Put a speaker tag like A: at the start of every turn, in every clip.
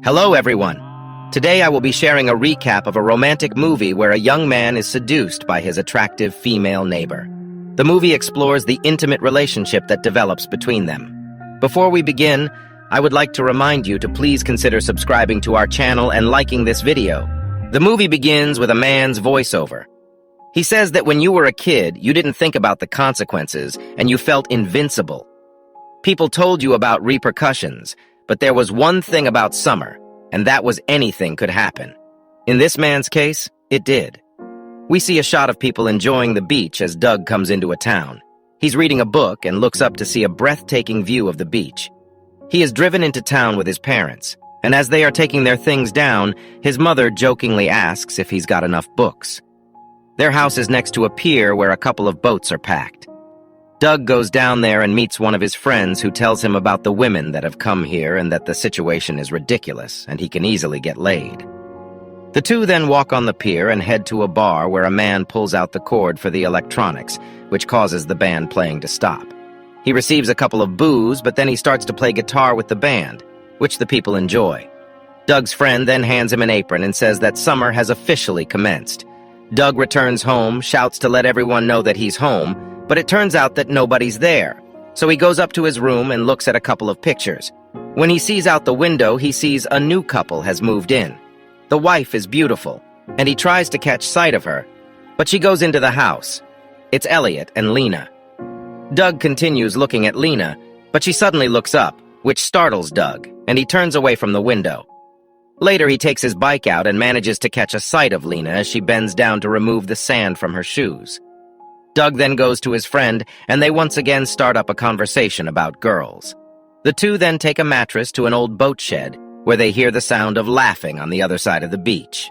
A: Hello, everyone. Today I will be sharing a recap of a romantic movie where a young man is seduced by his attractive female neighbor. The movie explores the intimate relationship that develops between them. Before we begin, I would like to remind you to please consider subscribing to our channel and liking this video. The movie begins with a man's voiceover. He says that when you were a kid, you didn't think about the consequences and you felt invincible. People told you about repercussions, but there was one thing about summer, and that was anything could happen. In this man's case, it did. We see a shot of people enjoying the beach as Doug comes into a town. He's reading a book and looks up to see a breathtaking view of the beach. He is driven into town with his parents, and as they are taking their things down, his mother jokingly asks if he's got enough books. Their house is next to a pier where a couple of boats are packed. Doug goes down there and meets one of his friends who tells him about the women that have come here and that the situation is ridiculous and he can easily get laid. The two then walk on the pier and head to a bar where a man pulls out the cord for the electronics, which causes the band playing to stop. He receives a couple of boos, but then he starts to play guitar with the band, which the people enjoy. Doug's friend then hands him an apron and says that summer has officially commenced. Doug returns home, shouts to let everyone know that he's home, but it turns out that nobody's there. So he goes up to his room and looks at a couple of pictures. When he sees out the window, he sees a new couple has moved in. The wife is beautiful, and he tries to catch sight of her, but she goes into the house. It's Elliot and Lena. Doug continues looking at Lena, but she suddenly looks up, which startles Doug, and he turns away from the window. Later, he takes his bike out and manages to catch a sight of Lena as she bends down to remove the sand from her shoes. Doug then goes to his friend, and they once again start up a conversation about girls. The two then take a mattress to an old boat shed, where they hear the sound of laughing on the other side of the beach.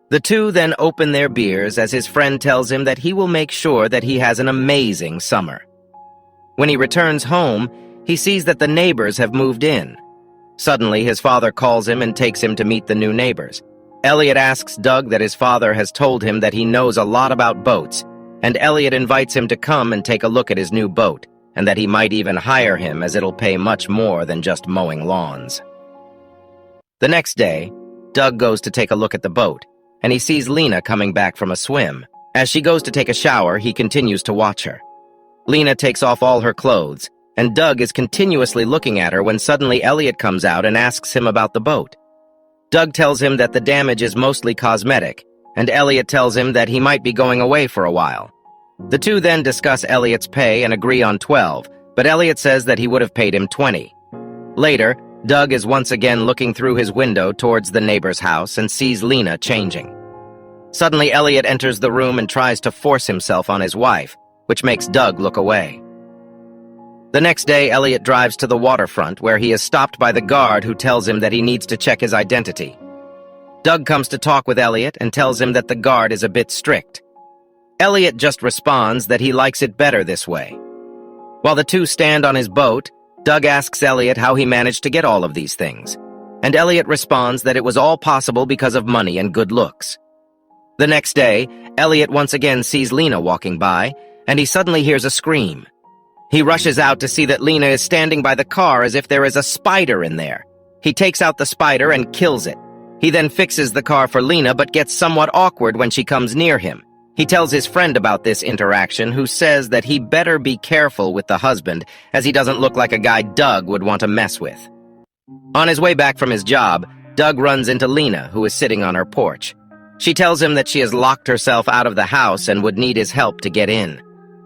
A: The two then open their beers as his friend tells him that he will make sure that he has an amazing summer. When he returns home, he sees that the neighbors have moved in. Suddenly, his father calls him and takes him to meet the new neighbors. Elliot asks Doug that his father has told him that he knows a lot about boats, and Elliot invites him to come and take a look at his new boat, and that he might even hire him as it'll pay much more than just mowing lawns. The next day, Doug goes to take a look at the boat, and he sees Lena coming back from a swim. As she goes to take a shower, he continues to watch her. Lena takes off all her clothes, and Doug is continuously looking at her when suddenly Elliot comes out and asks him about the boat. Doug tells him that the damage is mostly cosmetic, and Elliot tells him that he might be going away for a while. The two then discuss Elliot's pay and agree on 12, but Elliot says that he would have paid him 20. Later, Doug is once again looking through his window towards the neighbor's house and sees Lena changing. Suddenly, Elliot enters the room and tries to force himself on his wife, which makes Doug look away. The next day, Elliot drives to the waterfront where he is stopped by the guard who tells him that he needs to check his identity. Doug comes to talk with Elliot and tells him that the guard is a bit strict. Elliot just responds that he likes it better this way. While the two stand on his boat, Doug asks Elliot how he managed to get all of these things, and Elliot responds that it was all possible because of money and good looks. The next day, Elliot once again sees Lena walking by, and he suddenly hears a scream. He rushes out to see that Lena is standing by the car as if there is a spider in there. He takes out the spider and kills it. He then fixes the car for Lena but gets somewhat awkward when she comes near him. He tells his friend about this interaction, who says that he better be careful with the husband, as he doesn't look like a guy Doug would want to mess with. On his way back from his job, Doug runs into Lena, who is sitting on her porch. She tells him that she has locked herself out of the house and would need his help to get in.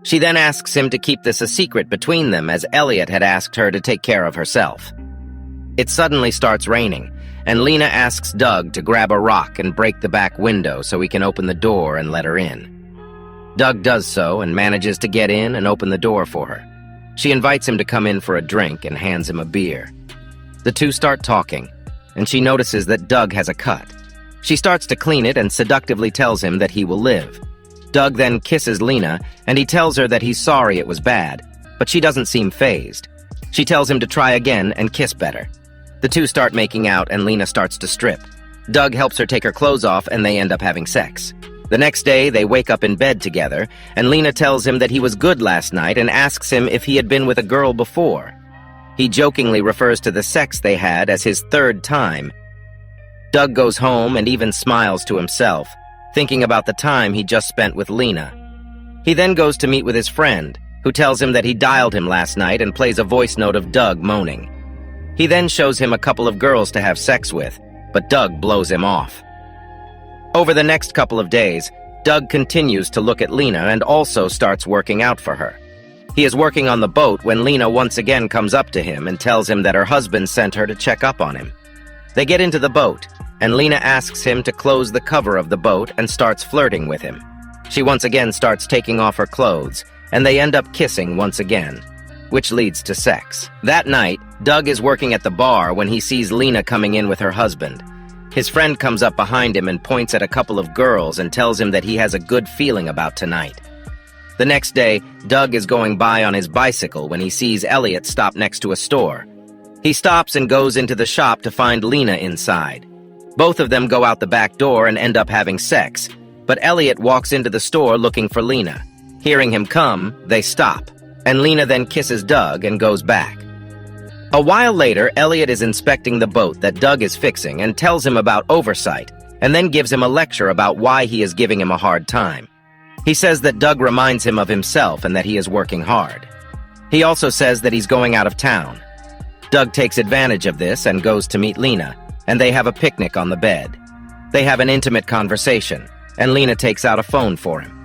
A: She then asks him to keep this a secret between them, as Elliot had asked her to take care of herself. It suddenly starts raining, and Lena asks Doug to grab a rock and break the back window so he can open the door and let her in. Doug does so and manages to get in and open the door for her. She invites him to come in for a drink and hands him a beer. The two start talking, and she notices that Doug has a cut. She starts to clean it and seductively tells him that he will live. Doug then kisses Lena, and he tells her that he's sorry it was bad, but she doesn't seem fazed. She tells him to try again and kiss better. The two start making out, and Lena starts to strip. Doug helps her take her clothes off, and they end up having sex. The next day, they wake up in bed together, and Lena tells him that he was good last night and asks him if he had been with a girl before. He jokingly refers to the sex they had as his third time. Doug goes home and even smiles to himself, thinking about the time he just spent with Lena. He then goes to meet with his friend, who tells him that he dialed him last night and plays a voice note of Doug moaning. He then shows him a couple of girls to have sex with, but Doug blows him off. Over the next couple of days, Doug continues to look at Lena and also starts working out for her. He is working on the boat when Lena once again comes up to him and tells him that her husband sent her to check up on him. They get into the boat, and Lena asks him to close the cover of the boat and starts flirting with him. She once again starts taking off her clothes, and they end up kissing once again, which leads to sex. That night, Doug is working at the bar when he sees Lena coming in with her husband. His friend comes up behind him and points at a couple of girls and tells him that he has a good feeling about tonight. The next day, Doug is going by on his bicycle when he sees Elliot stop next to a store. He stops and goes into the shop to find Lena inside. Both of them go out the back door and end up having sex, but Elliot walks into the store looking for Lena. Hearing him come, they stop, and Lena then kisses Doug and goes back. A while later, Elliot is inspecting the boat that Doug is fixing and tells him about oversight, and then gives him a lecture about why he is giving him a hard time. He says that Doug reminds him of himself and that he is working hard. He also says that he's going out of town. Doug takes advantage of this and goes to meet Lena, and they have a picnic on the bed. They have an intimate conversation, and Lena takes out a phone for him.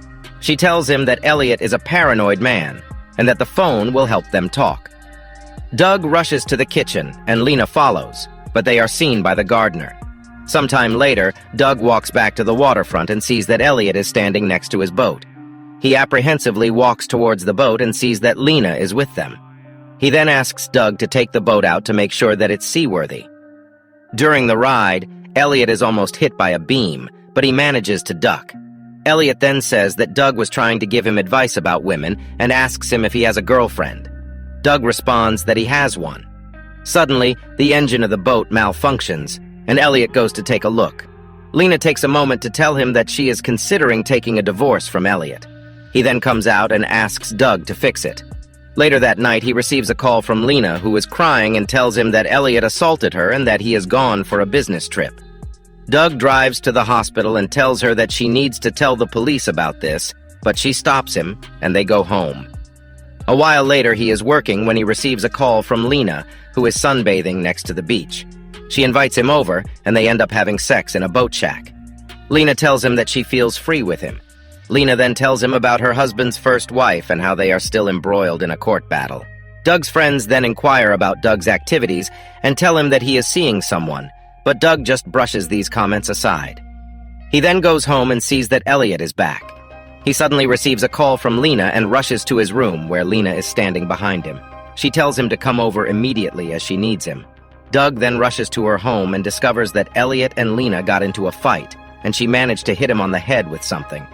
A: She tells him that Elliot is a paranoid man, and that the phone will help them talk. Doug rushes to the kitchen, and Lena follows, but they are seen by the gardener. Sometime later, Doug walks back to the waterfront and sees that Elliot is standing next to his boat. He apprehensively walks towards the boat and sees that Lena is with them. He then asks Doug to take the boat out to make sure that it's seaworthy. During the ride, Elliot is almost hit by a beam, but he manages to duck. Elliot then says that Doug was trying to give him advice about women and asks him if he has a girlfriend. Doug responds that he has one. Suddenly, the engine of the boat malfunctions, and Elliot goes to take a look. Lena takes a moment to tell him that she is considering taking a divorce from Elliot. He then comes out and asks Doug to fix it. Later that night, he receives a call from Lena, who is crying and tells him that Elliot assaulted her and that he is gone for a business trip. Doug drives to the hospital and tells her that she needs to tell the police about this, but she stops him, and they go home. A while later, he is working when he receives a call from Lena, who is sunbathing next to the beach. She invites him over, and they end up having sex in a boat shack. Lena tells him that she feels free with him. Lena then tells him about her husband's first wife and how they are still embroiled in a court battle. Doug's friends then inquire about Doug's activities and tell him that he is seeing someone, but Doug just brushes these comments aside. He then goes home and sees that Elliot is back. He suddenly receives a call from Lena and rushes to his room, where Lena is standing behind him. She tells him to come over immediately as she needs him. Doug then rushes to her home and discovers that Elliot and Lena got into a fight, and she managed to hit him on the head with something.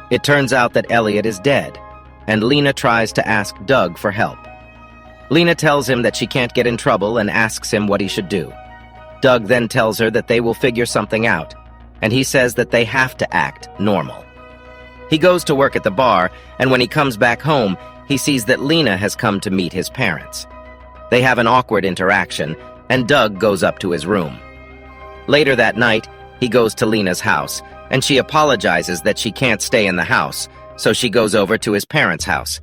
A: It turns out that Elliot is dead, and Lena tries to ask Doug for help. Lena tells him that she can't get in trouble and asks him what he should do. Doug then tells her that they will figure something out, and he says that they have to act normal. He goes to work at the bar, and when he comes back home, he sees that Lena has come to meet his parents. They have an awkward interaction, and Doug goes up to his room. Later that night, he goes to Lena's house, and she apologizes that she can't stay in the house, so she goes over to his parents' house.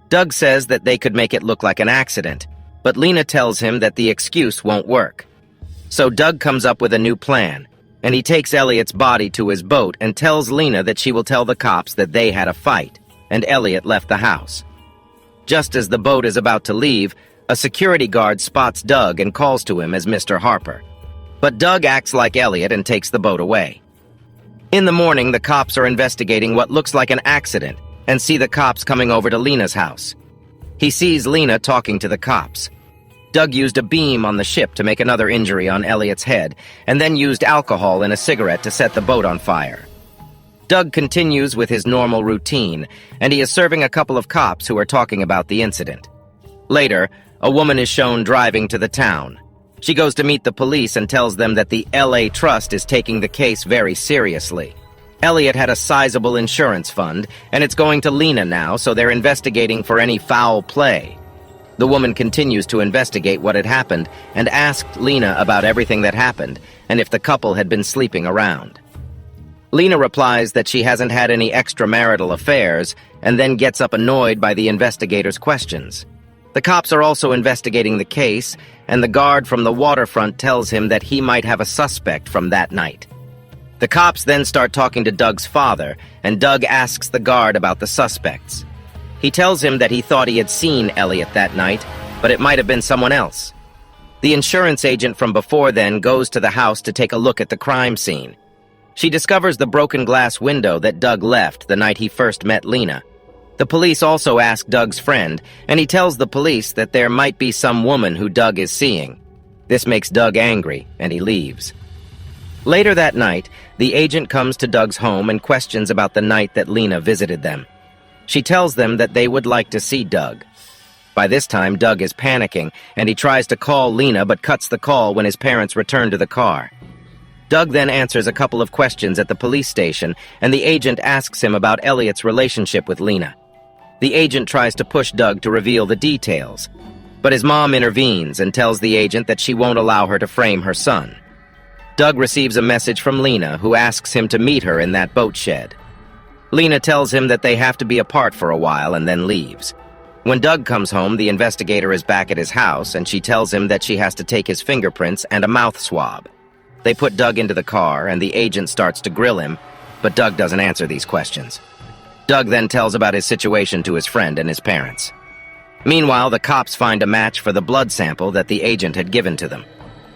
A: Doug says that they could make it look like an accident, but Lena tells him that the excuse won't work. So Doug comes up with a new plan, and he takes Elliot's body to his boat and tells Lena that she will tell the cops that they had a fight, and Elliot left the house. Just as the boat is about to leave, a security guard spots Doug and calls to him as Mr. Harper. But Doug acts like Elliot and takes the boat away. In the morning, the cops are investigating what looks like an accident and see the cops coming over to Lena's house. He sees Lena talking to the cops. Doug used a beam on the ship to make another injury on Elliot's head, and then used alcohol in a cigarette to set the boat on fire. Doug continues with his normal routine, and he is serving a couple of cops who are talking about the incident. Later, a woman is shown driving to the town. She goes to meet the police and tells them that the LA Trust is taking the case very seriously. Elliot had a sizable insurance fund, and it's going to Lena now, so they're investigating for any foul play. The woman continues to investigate what had happened and asked Lena about everything that happened and if the couple had been sleeping around. Lena replies that she hasn't had any extramarital affairs and then gets up annoyed by the investigator's questions. The cops are also investigating the case, and the guard from the waterfront tells him that he might have a suspect from that night. The cops then start talking to Doug's father, and Doug asks the guard about the suspects. He tells him that he thought he had seen Elliot that night, but it might have been someone else. The insurance agent from before then goes to the house to take a look at the crime scene. She discovers the broken glass window that Doug left the night he first met Lena. The police also ask Doug's friend, and he tells the police that there might be some woman who Doug is seeing. This makes Doug angry, and he leaves. Later that night, the agent comes to Doug's home and questions about the night that Lena visited them. She tells them that they would like to see Doug. By this time, Doug is panicking, and he tries to call Lena but cuts the call when his parents return to the car. Doug then answers a couple of questions at the police station, and the agent asks him about Elliot's relationship with Lena. The agent tries to push Doug to reveal the details, but his mom intervenes and tells the agent that she won't allow her to frame her son. Doug receives a message from Lena, who asks him to meet her in that boat shed. Lena tells him that they have to be apart for a while and then leaves. When Doug comes home, the investigator is back at his house, and she tells him that she has to take his fingerprints and a mouth swab. They put Doug into the car, and the agent starts to grill him, but Doug doesn't answer these questions. Doug then tells about his situation to his friend and his parents. Meanwhile, the cops find a match for the blood sample that the agent had given to them.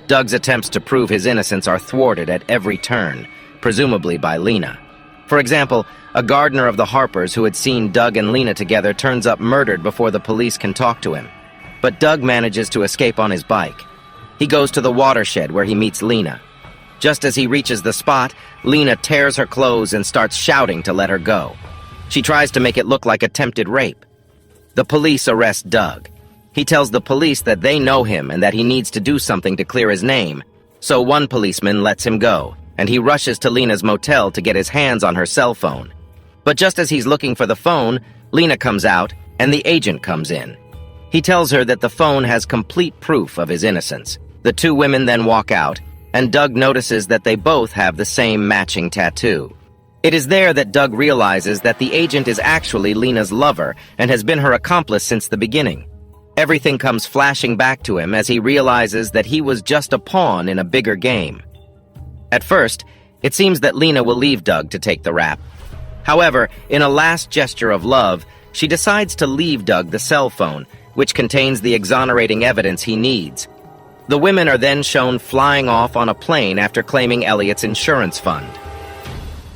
A: Doug's attempts to prove his innocence are thwarted at every turn, presumably by Lena. For example, a gardener of the Harpers who had seen Doug and Lena together turns up murdered before the police can talk to him. But Doug manages to escape on his bike. He goes to the watershed where he meets Lena. Just as he reaches the spot, Lena tears her clothes and starts shouting to let her go. She tries to make it look like attempted rape. The police arrest Doug. He tells the police that they know him and that he needs to do something to clear his name. So one policeman lets him go, and he rushes to Lena's motel to get his hands on her cell phone. But just as he's looking for the phone, Lena comes out, and the agent comes in. He tells her that the phone has complete proof of his innocence. The two women then walk out, and Doug notices that they both have the same matching tattoo. It is there that Doug realizes that the agent is actually Lena's lover and has been her accomplice since the beginning. Everything comes flashing back to him as he realizes that he was just a pawn in a bigger game. At first, it seems that Lena will leave Doug to take the rap. However, in a last gesture of love, she decides to leave Doug the cell phone, which contains the exonerating evidence he needs. The women are then shown flying off on a plane after claiming Elliot's insurance fund.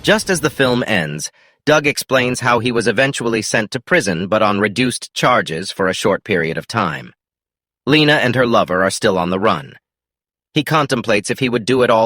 A: Just as the film ends, Doug explains how he was eventually sent to prison but on reduced charges for a short period of time. Lena and her lover are still on the run. He contemplates if he would do it all